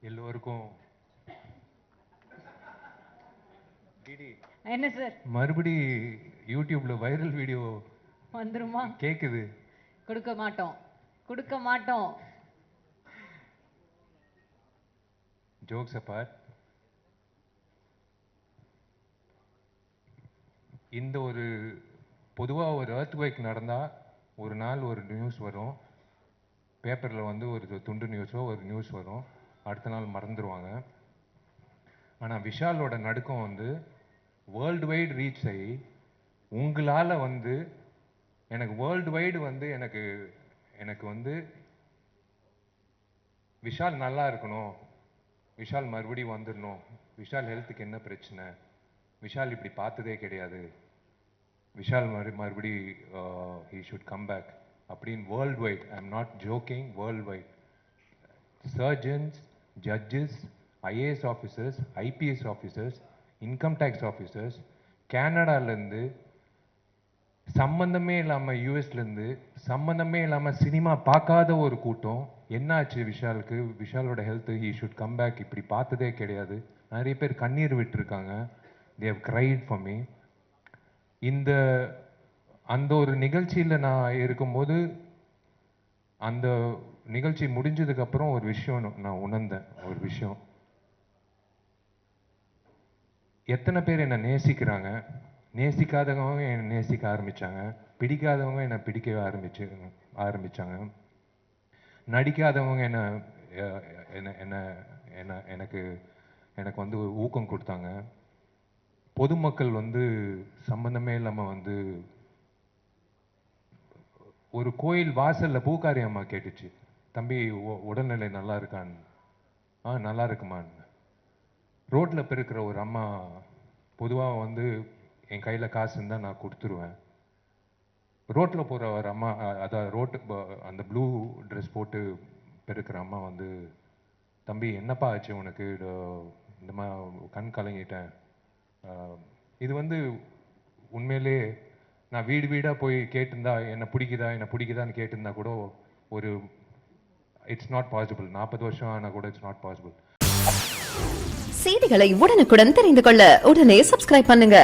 எல்லோருக்கும் என்ன சார் மறுபடி யூடியூப்ல வைரல் வீடியோ வந்துருமா? கேக்குது. கொடுக்க மாட்டோம், கொடுக்க மாட்டோம். ஜோக்ஸ் அபார்ட், இந்த ஒரு பொதுவா ஒரு எர்த்குவேக் நடந்தா ஒரு நாள் ஒரு நியூஸ் வரும், பேப்பர்ல வந்து ஒரு துண்டு நியூஸோ ஒரு நியூஸ் வரும், அடுத்த நாள் மறந்துடுவாங்க. ஆனா விஷாலோட நடுக்கம் வந்து வேர்ல்டு வைடு ரீச் ஆகி உங்களால் வந்து எனக்கு வேர்ல்டு வைடு வந்து எனக்கு வந்து விஷால் நல்லா இருக்கணும், விஷால் மறுபடியும் வந்துடணும், விஷால் ஹெல்த்துக்கு என்ன பிரச்சனை, விஷால் இப்படி பார்த்ததே கிடையாது, விஷால் மறுபடி ஹீ ஷுட் கம் பேக் அப்படின்னு world wide, I am not joking, world wide surgeons, judges, IAS officers, IPS officers, income tax officers, கேனடாலேருந்து சம்பந்தமே இல்லாமல் யூஎஸ்லேருந்து சம்பந்தமே இல்லாமல் சினிமா பார்க்காத ஒரு கூட்டம் என்னாச்சு விஷாலுக்கு, விஷாலோட health, he should come back இப்படி பார்த்ததே கிடையாது, நிறைய பேர் கண்ணீர் விட்டுருக்காங்க, they have cried for me. அந்த ஒரு நிகழ்ச்சியில் நான் இருக்கும்போது அந்த நிகழ்ச்சி முடிஞ்சதுக்கப்புறம் ஒரு விஷயம் நான் உணர்ந்தேன். ஒரு விஷயம், எத்தனை பேர் என்னை நேசிக்கிறாங்க, நேசிக்காதவங்க என்னை நேசிக்க ஆரம்பித்தாங்க, பிடிக்காதவங்க என்னை பிடிக்க ஆரம்பித்தாங்க, நடிக்காதவங்க எனக்கு வந்து ஊக்கம் கொடுத்தாங்க, பொதுமக்கள் வந்து சம்பந்தமே இல்லாமல் வந்து ஒரு கோயில் வாசலில் பூக்காரி அம்மா கேட்டுச்சு, தம்பி உடல்நிலை நல்லா இருக்கான்னு. நல்லா இருக்குமான்னு. ரோட்டில் பெருக்கிற ஒரு அம்மா, பொதுவாக வந்து என் கையில் காசு இருந்தால் நான் கொடுத்துருவேன், ரோட்டில் போகிற ஒரு அம்மா, அதாவது அந்த ப்ளூ ட்ரெஸ் போட்டு பெருக்கிற அம்மா வந்து, தம்பி என்னப்பா ஆச்சு உனக்கு, இந்த மாதிரி கண் கலங்கிட்டேன். இது வந்து உண்மையிலே நான் வீடு வீடாக போய் கேட்டிருந்தா என்ன பிடிக்குதான்னு கேட்டிருந்தா கூட ஒரு இட்ஸ் நாட் பாசிபிள். 40 வருஷம் ஆனால் கூட இட்ஸ் நாட் பாசிபிள். செய்திகளை உடனுக்குடன் தெரிந்து கொள்ள உடனே சப்ஸ்கிரைப் பண்ணுங்க.